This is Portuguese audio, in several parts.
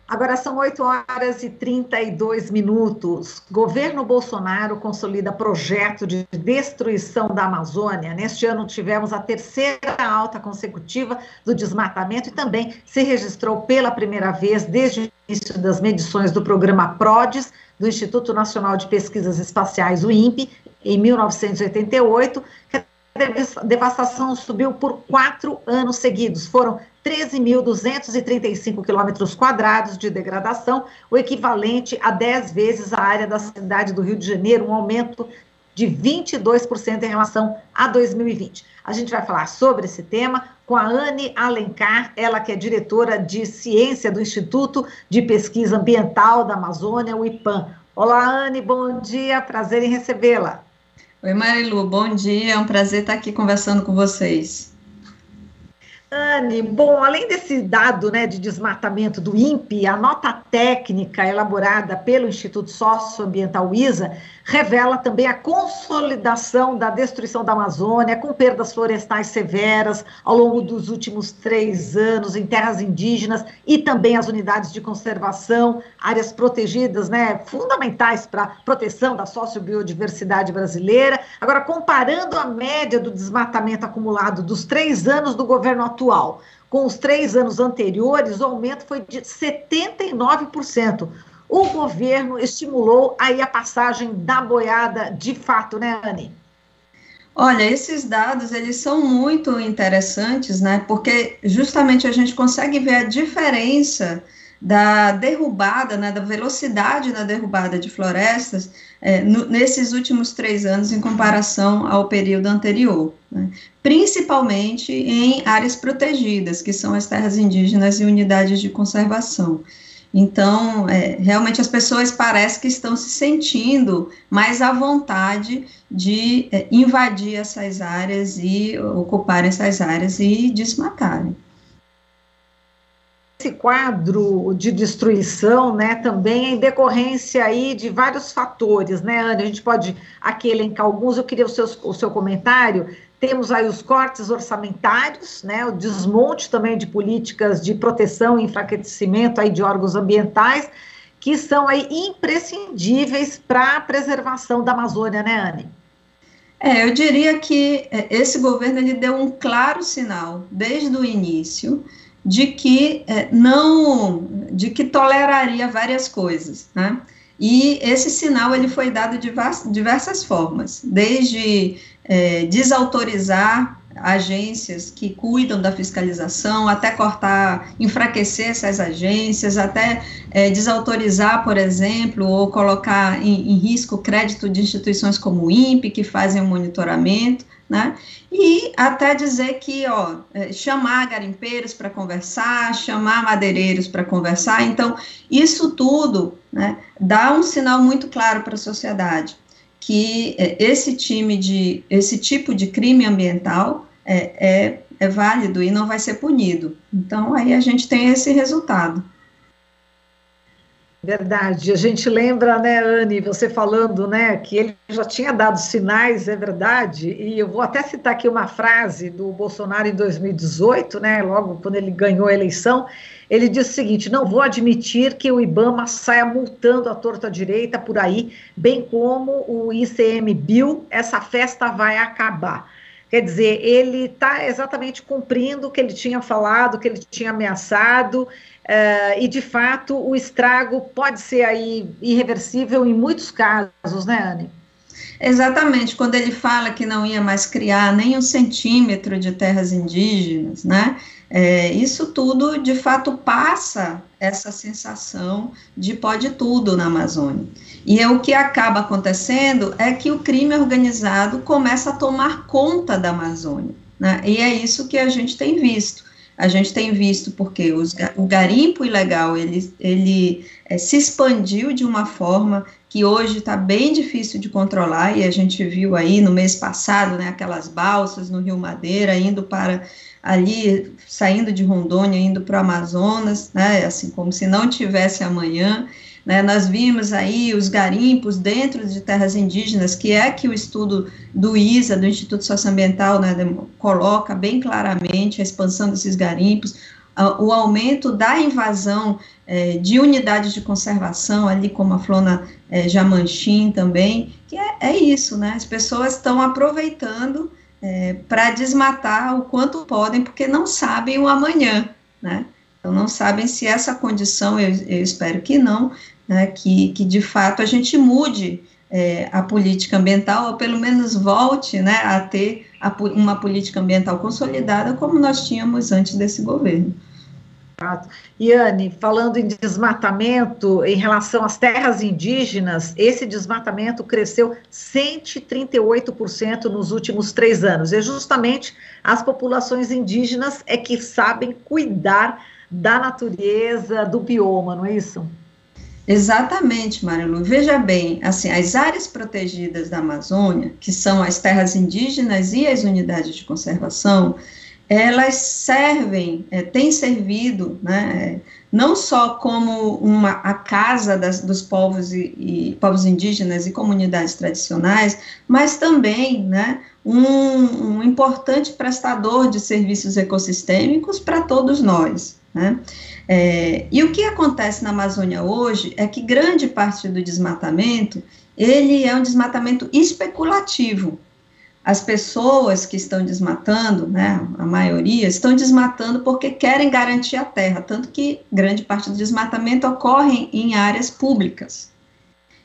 Agora são 8h32. Governo Bolsonaro consolida projeto de destruição da Amazônia. Neste ano tivemos a terceira alta consecutiva do desmatamento e também se registrou pela primeira vez desde o início das medições do programa PRODES, do Instituto Nacional de Pesquisas Espaciais, o INPE, em 1988, que a devastação subiu por 4 anos seguidos. Foram 13.235 quilômetros quadrados de degradação, o equivalente a 10 vezes a área da cidade do Rio de Janeiro, um aumento de 22% em relação a 2020. A gente vai falar sobre esse tema com a Anne Alencar, ela que é diretora de ciência do Instituto de Pesquisa Ambiental da Amazônia, o IPAM. Olá, Anne, bom dia, prazer em recebê-la. Oi, Marilu, bom dia, é um prazer estar aqui conversando com vocês. Anne, bom, além desse dado, né, de desmatamento do INPE, a nota técnica elaborada pelo Instituto Socioambiental ISA revela também a consolidação da destruição da Amazônia, com perdas florestais severas ao longo dos últimos 3 anos em terras indígenas e também as unidades de conservação, áreas protegidas, né, fundamentais para a proteção da sociobiodiversidade brasileira. Agora, comparando a média do desmatamento acumulado dos 3 anos do governo atual com os 3 anos anteriores, o aumento foi de 79%. O governo estimulou aí a passagem da boiada de fato, né, Anne? Olha, esses dados, eles são muito interessantes, né, porque justamente a gente consegue ver a diferença da derrubada, né, da velocidade na derrubada de florestas nesses últimos 3 anos em comparação ao período anterior, né, principalmente em áreas protegidas, que são as terras indígenas e unidades de conservação. Então, realmente as pessoas parecem que estão se sentindo mais à vontade de invadir essas áreas e ocupar essas áreas e desmatarem. Esse quadro de destruição, né, também é em decorrência aí de vários fatores, né, Ana? A gente pode aqui elencar alguns, eu queria o seu comentário. Temos aí os cortes orçamentários, né, o desmonte também de políticas de proteção e enfraquecimento aí de órgãos ambientais, que são aí imprescindíveis para a preservação da Amazônia, né, Anne? Eu diria que esse governo ele deu um claro sinal, desde o início, de que de que toleraria várias coisas, né? E esse sinal ele foi dado de diversas formas, desde desautorizar agências que cuidam da fiscalização, até enfraquecer essas agências, até desautorizar, por exemplo, ou colocar em risco o crédito de instituições como o INPE, que fazem o monitoramento, né? E até dizer que, chamar garimpeiros para conversar, chamar madeireiros para conversar. Então, isso tudo, né, dá um sinal muito claro para a sociedade, que esse tipo de crime ambiental é válido e não vai ser punido. Então, aí a gente tem esse resultado. Verdade, a gente lembra, né, Anne, você falando, né, que ele já tinha dado sinais, é verdade, e eu vou até citar aqui uma frase do Bolsonaro em 2018, né, logo quando ele ganhou a eleição, ele disse o seguinte: não vou admitir que o IBAMA saia multando à torta direita por aí, bem como o ICMBio, essa festa vai acabar. Quer dizer, ele está exatamente cumprindo o que ele tinha falado, o que ele tinha ameaçado, e, de fato, o estrago pode ser aí irreversível em muitos casos, né, Anne? Exatamente, quando ele fala que não ia mais criar nem 1 centímetro de terras indígenas, né, isso tudo, de fato, passa essa sensação de pode tudo na Amazônia. E o que acaba acontecendo é que o crime organizado começa a tomar conta da Amazônia, né, e é isso que a gente tem visto. A gente tem visto porque o garimpo ilegal, ele se expandiu de uma forma que hoje está bem difícil de controlar, e a gente viu aí no mês passado, né, aquelas balsas no Rio Madeira, indo para ali, saindo de Rondônia, indo para o Amazonas, né, assim, como se não tivesse amanhã, né, nós vimos aí os garimpos dentro de terras indígenas, que o estudo do ISA, do Instituto Socioambiental, né, coloca bem claramente a expansão desses garimpos, o aumento da invasão de unidades de conservação, ali como a Flona Jamanchim também, que é isso, né? As pessoas estão aproveitando para desmatar o quanto podem, porque não sabem o amanhã, né? Então, não sabem se essa condição, eu espero que não, né, que de fato a gente mude a política ambiental, ou pelo menos volte, né, a ter uma política ambiental consolidada, como nós tínhamos antes desse governo. Iane, falando em desmatamento, em relação às terras indígenas, esse desmatamento cresceu 138% nos últimos 3 anos. E justamente as populações indígenas é que sabem cuidar da natureza, do bioma, não é isso? Exatamente, Marilu. Veja bem, assim, as áreas protegidas da Amazônia, que são as terras indígenas e as unidades de conservação, elas servem, têm servido, né, não só como a casa dos povos povos indígenas e comunidades tradicionais, mas também, né, um importante prestador de serviços ecossistêmicos para todos nós, né? E o que acontece na Amazônia hoje é que grande parte do desmatamento, ele é um desmatamento especulativo. As pessoas que estão desmatando, né, a maioria, estão desmatando porque querem garantir a terra, tanto que grande parte do desmatamento ocorre em áreas públicas.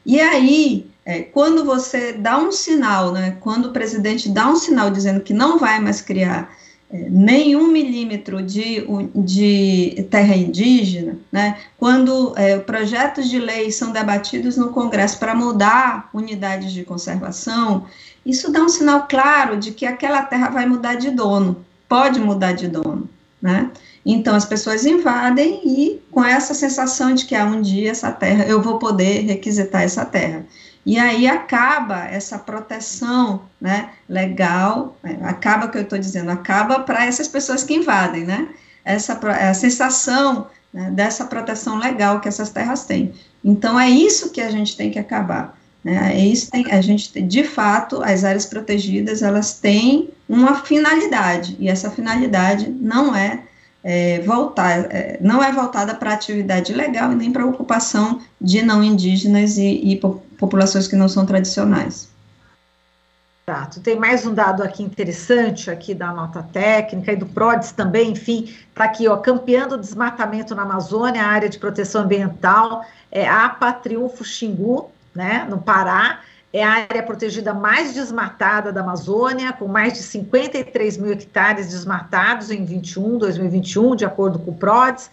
E aí, quando você dá um sinal, né, quando o presidente dá um sinal dizendo que não vai mais criar nenhum milímetro de terra indígena, né, quando projetos de lei são debatidos no Congresso para mudar unidades de conservação, isso dá um sinal claro de que aquela terra vai mudar de dono, pode mudar de dono, né? Então, as pessoas invadem e com essa sensação de que um dia essa terra, eu vou poder requisitar essa terra. E aí acaba essa proteção, né, legal, acaba, que eu estou dizendo, acaba para essas pessoas que invadem, né? A sensação, né, dessa proteção legal que essas terras têm. Então, é isso que a gente tem que acabar. A gente, de fato, as áreas protegidas, elas têm uma finalidade, e essa finalidade não é voltada para atividade ilegal e nem para ocupação de não indígenas e populações que não são tradicionais. Exato. Tem mais um dado aqui interessante, aqui da nota técnica e do PRODES também, enfim, está aqui, ó, campeã do desmatamento na Amazônia, a área de proteção ambiental, a APA Triunfo Xingu, né, no Pará, é a área protegida mais desmatada da Amazônia, com mais de 53 mil hectares desmatados em 2021, de acordo com o PRODES.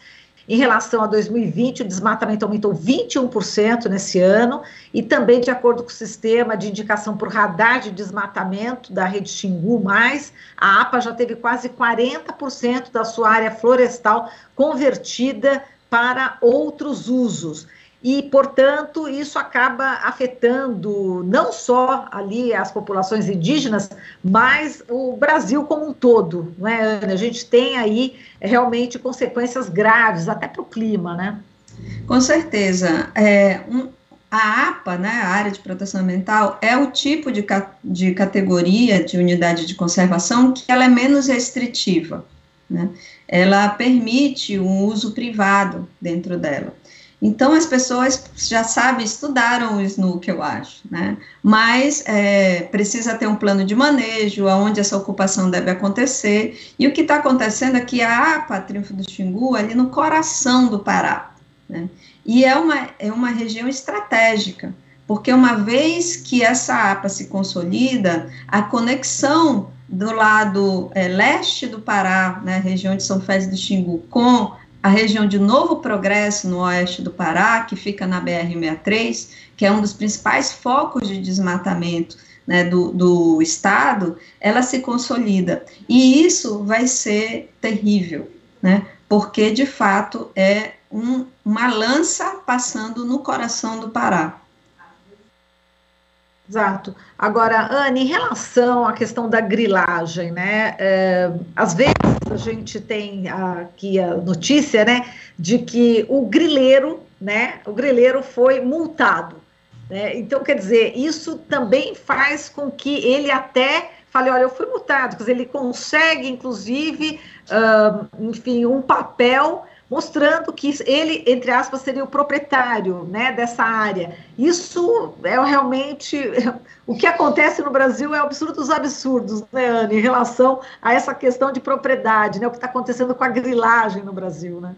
Em relação a 2020, o desmatamento aumentou 21% nesse ano, e também, de acordo com o sistema de indicação por radar de desmatamento da rede Xingu+, a APA já teve quase 40% da sua área florestal convertida para outros usos. E, portanto, isso acaba afetando não só ali as populações indígenas, mas o Brasil como um todo, não é, Ana? A gente tem aí realmente consequências graves, até para o clima, né? Com certeza. A APA, né, a Área de Proteção Ambiental, é o tipo de categoria de unidade de conservação que ela é menos restritiva, né? Ela permite um uso privado dentro dela. Então, as pessoas já sabem, estudaram o SNUC, eu acho, né? Mas precisa ter um plano de manejo, aonde essa ocupação deve acontecer. E o que está acontecendo é que a APA Triunfo do Xingu, ali no coração do Pará, né? E é uma região estratégica, porque uma vez que essa APA se consolida, a conexão do lado leste do Pará, né, região de São Félix do Xingu, com a região de Novo Progresso, no oeste do Pará, que fica na BR-63, que é um dos principais focos de desmatamento, né, do estado, ela se consolida. E isso vai ser terrível, né, porque, de fato, é uma lança passando no coração do Pará. Exato. Agora, Anne, em relação à questão da grilagem, né, às vezes a gente tem aqui a notícia, né, de que o grileiro foi multado, né? Então, quer dizer, isso também faz com que ele até fale, olha, eu fui multado, quer dizer, ele consegue, inclusive, enfim, um papel mostrando que ele, entre aspas, seria o proprietário, né, dessa área. Isso é realmente... O que acontece no Brasil é o absurdo dos absurdos, né, Ana, em relação a essa questão de propriedade, né, o que está acontecendo com a grilagem no Brasil, né?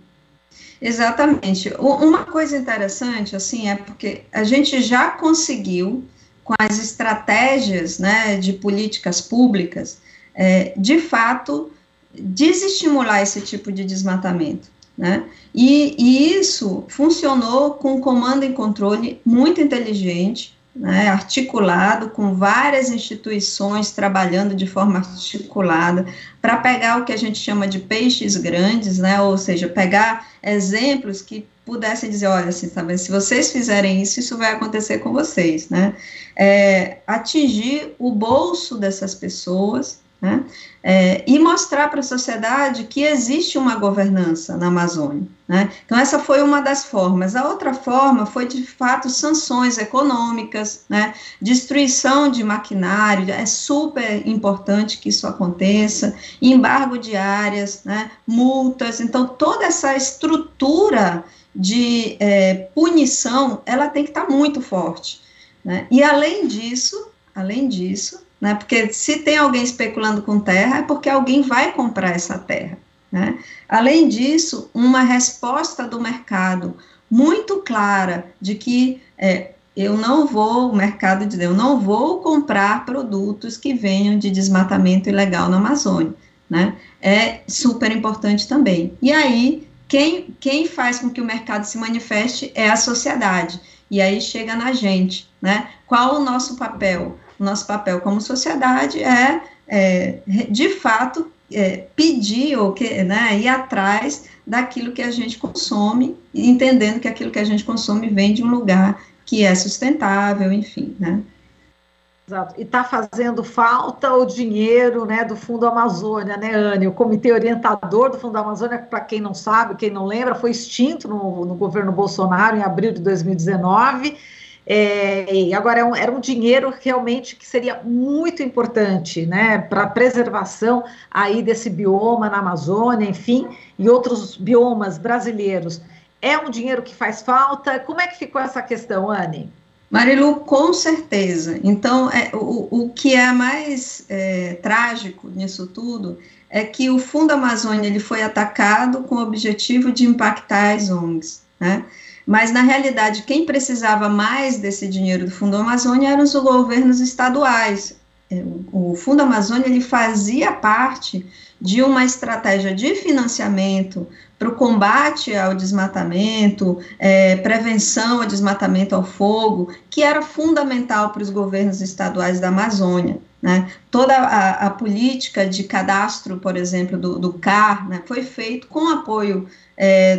Exatamente. Uma coisa interessante, assim, é porque a gente já conseguiu, com as estratégias, né, de políticas públicas, de fato, desestimular esse tipo de desmatamento, né? E isso funcionou com um comando e controle muito inteligente, né, articulado, com várias instituições trabalhando de forma articulada, para pegar o que a gente chama de peixes grandes, né, ou seja, pegar exemplos que pudessem dizer, olha, assim, sabe, se vocês fizerem isso, isso vai acontecer com vocês, né, atingir o bolso dessas pessoas, né, e mostrar para a sociedade que existe uma governança na Amazônia, né? Então essa foi uma das formas. A outra forma foi, de fato, sanções econômicas, né? Destruição de maquinário, é super importante que isso aconteça, embargo de áreas, né? Multas, então toda essa estrutura de punição, ela tem que estar muito forte, né? E além disso, né, porque se tem alguém especulando com terra, é porque alguém vai comprar essa terra, né? Além disso, uma resposta do mercado muito clara de que o mercado diz, eu não vou comprar produtos que venham de desmatamento ilegal na Amazônia, né? É super importante também. E aí, quem faz com que o mercado se manifeste é a sociedade, e aí chega na gente, né? Qual o nosso papel? Nosso papel como sociedade de fato, pedir né, ir atrás daquilo que a gente consome, entendendo que aquilo que a gente consome vem de um lugar que é sustentável, enfim, né? Exato. E está fazendo falta o dinheiro, né, do Fundo Amazônia, né, Anne? O comitê orientador do Fundo Amazônia, para quem não sabe, quem não lembra, foi extinto no governo Bolsonaro em abril de 2019. E agora era um dinheiro realmente que seria muito importante, né, para a preservação aí desse bioma na Amazônia, enfim, e outros biomas brasileiros. É um dinheiro que faz falta? Como é que ficou essa questão, Anne? Marilu, com certeza. Então, o que é mais trágico nisso tudo é que o Fundo Amazônia ele foi atacado com o objetivo de impactar as ONGs, né? Mas, na realidade, quem precisava mais desse dinheiro do Fundo Amazônia eram os governos estaduais. O Fundo Amazônia ele fazia parte de uma estratégia de financiamento para o combate ao desmatamento, prevenção ao desmatamento ao fogo, que era fundamental para os governos estaduais da Amazônia, né? Toda a política de cadastro, por exemplo, do CAR, né, foi feito com apoio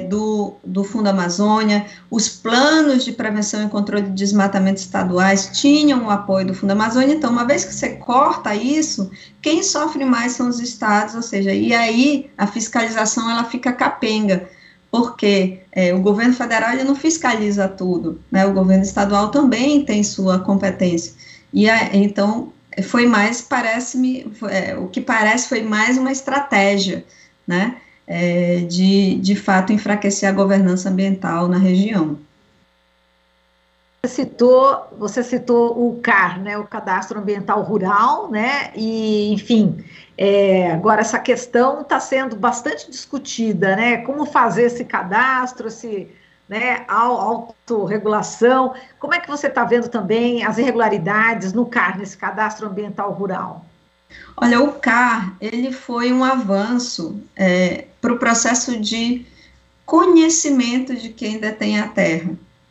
do Fundo Amazônia. Os planos de prevenção e controle de desmatamento estaduais tinham o apoio do Fundo Amazônia. Então, uma vez que você corta isso, quem sofre mais são os estados, ou seja, e aí a fiscalização ela fica capenga, porque o governo federal ele não fiscaliza tudo, né? O governo estadual também tem sua competência, e então foi mais, o que parece foi mais uma estratégia, né, de fato enfraquecer a governança ambiental na região. Você citou o CAR, né, o Cadastro Ambiental Rural, né, e, enfim, agora essa questão está sendo bastante discutida, né, como fazer esse cadastro, né, autorregulação, como é que você está vendo também as irregularidades no CAR, nesse Cadastro Ambiental Rural? Olha, o CAR, ele foi um avanço para o processo de conhecimento de quem detém a terra,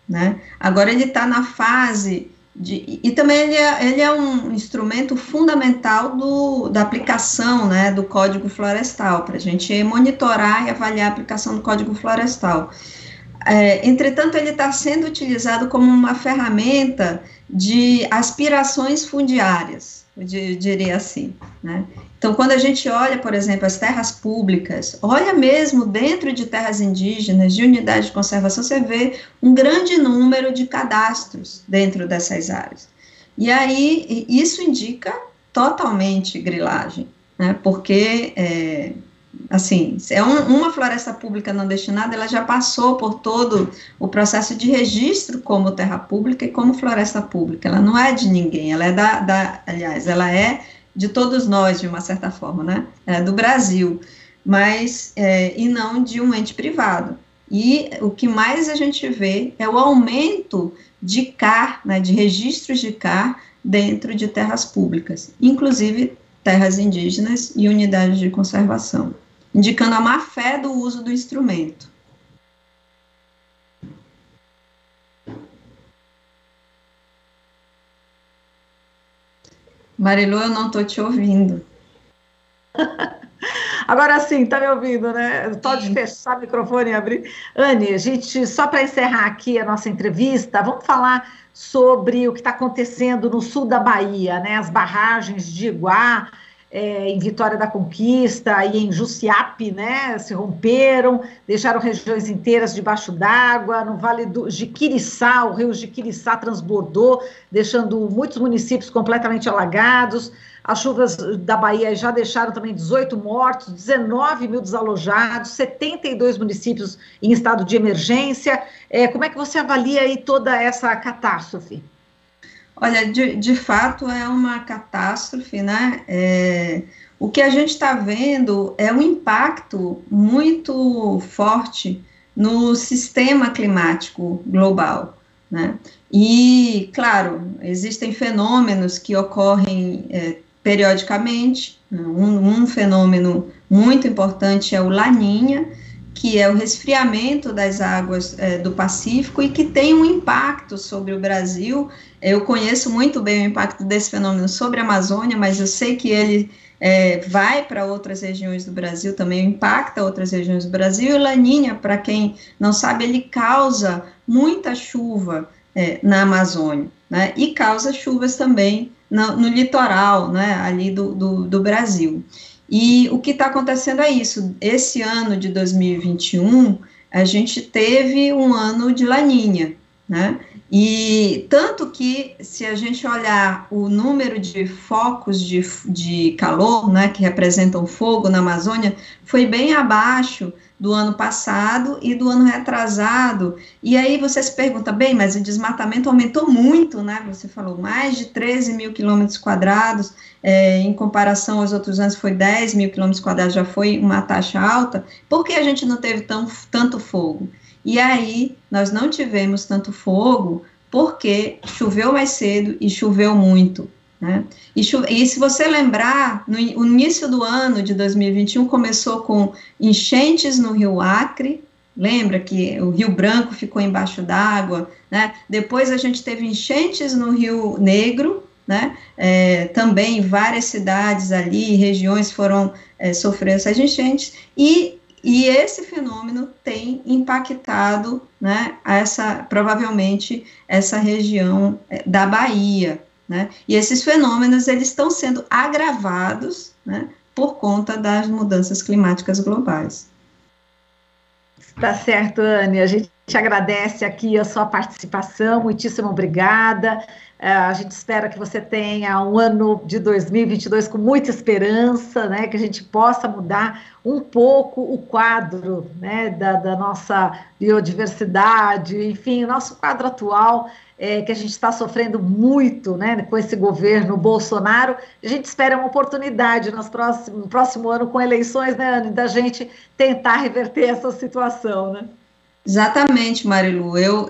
né? Agora ele está na fase e também ele é um instrumento fundamental da aplicação, né, do Código Florestal, para a gente monitorar e avaliar a aplicação do Código Florestal. Entretanto, ele está sendo utilizado como uma ferramenta de aspirações fundiárias, eu diria assim, né? Então, quando a gente olha, por exemplo, as terras públicas, olha mesmo dentro de terras indígenas, de unidade de conservação, você vê um grande número de cadastros dentro dessas áreas. E aí, isso indica totalmente grilagem, né, porque, assim, uma floresta pública não destinada, ela já passou por todo o processo de registro como terra pública e como floresta pública, ela não é de ninguém, ela é aliás, ela é de todos nós, de uma certa forma, né, do Brasil, mas, e não de um ente privado. E o que mais a gente vê é o aumento de CAR, né, de registros de CAR dentro de terras públicas, inclusive terras indígenas e unidades de conservação, indicando a má-fé do uso do instrumento. Marilu, eu não estou te ouvindo. Agora sim, está me ouvindo, né? Pode fechar o microfone e abrir. Anne, a gente, só para encerrar aqui a nossa entrevista, vamos falar sobre o que está acontecendo no sul da Bahia, né? As barragens de Iguá, em Vitória da Conquista e em Jussiape, né? Se romperam, deixaram regiões inteiras debaixo d'água. No Vale do Jiquiriçá, o rio Jiquiriçá transbordou, deixando muitos municípios completamente alagados. As chuvas da Bahia já deixaram também 18 mortos, 19 mil desalojados, 72 municípios em estado de emergência. Como é que você avalia aí toda essa catástrofe? Olha, de fato é uma catástrofe, né? O que a gente está vendo é um impacto muito forte no sistema climático global, né? E, claro, existem fenômenos que ocorrem periodicamente. Um fenômeno muito importante é o Laninha, que é o resfriamento das águas do Pacífico e que tem um impacto sobre o Brasil. Eu conheço muito bem o impacto desse fenômeno sobre a Amazônia, mas eu sei que ele vai para outras regiões do Brasil, também impacta outras regiões do Brasil. E o Laninha, para quem não sabe, ele causa muita chuva na Amazônia, né, e causa chuvas também no litoral, né, ali do Brasil. E o que está acontecendo é isso. Esse ano de 2021, a gente teve um ano de Laninha, né? E tanto que, se a gente olhar o número de focos de calor, né, que representam fogo na Amazônia, foi bem abaixo do ano passado e do ano retrasado. E aí você se pergunta, bem, mas o desmatamento aumentou muito, né? Você falou, mais de 13 mil quilômetros quadrados, em comparação aos outros anos foi 10 mil quilômetros quadrados, já foi uma taxa alta. Por que a gente não teve tanto fogo? E aí, nós não tivemos tanto fogo porque choveu mais cedo e choveu muito, né? E se você lembrar, no início do ano de 2021 começou com enchentes no Rio Acre, lembra que o Rio Branco ficou embaixo d'água, né? Depois a gente teve enchentes no Rio Negro, né? Também várias cidades ali, regiões foram sofrendo essas enchentes, e esse fenômeno tem impactado, né, provavelmente essa região da Bahia, né, e esses fenômenos eles estão sendo agravados, né, por conta das mudanças climáticas globais. Tá certo, Anne, a gente agradece aqui a sua participação, muitíssimo obrigada. A gente espera que você tenha um ano de 2022 com muita esperança, né, que a gente possa mudar um pouco o quadro, né, da nossa biodiversidade, enfim, o nosso quadro atual, que a gente está sofrendo muito, né, com esse governo Bolsonaro. A gente espera uma oportunidade no próximo ano, com eleições, né, Anne, da gente tentar reverter essa situação, né? Exatamente, Marilu, eu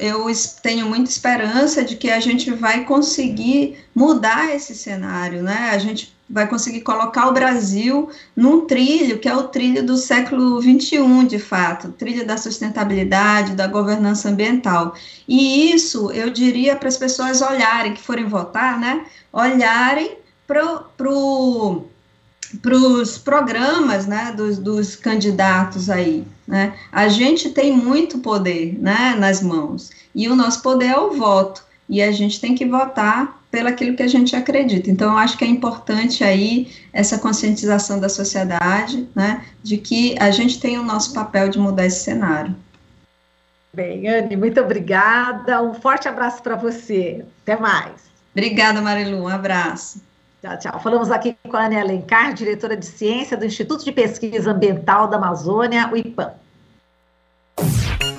tenho muita esperança de que a gente vai conseguir mudar esse cenário, né, a gente vai conseguir colocar o Brasil num trilho, que é o trilho do século XXI, de fato, trilho da sustentabilidade, da governança ambiental, e isso eu diria para as pessoas olharem, que forem votar, né, olharem para os programas, né, dos candidatos aí, né, a gente tem muito poder, né, nas mãos, e o nosso poder é o voto, e a gente tem que votar pelo aquilo que a gente acredita. Então, eu acho que é importante aí essa conscientização da sociedade, né, de que a gente tem o nosso papel de mudar esse cenário. Bem, Anne, muito obrigada, um forte abraço para você, até mais. Obrigada, Marilu, um abraço. Tchau, tchau. Falamos aqui com a Ana Alencar, diretora de Ciência do Instituto de Pesquisa Ambiental da Amazônia, o IPAM.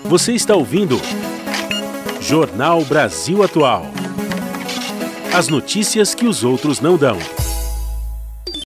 Você está ouvindo Jornal Brasil Atual. As notícias que os outros não dão.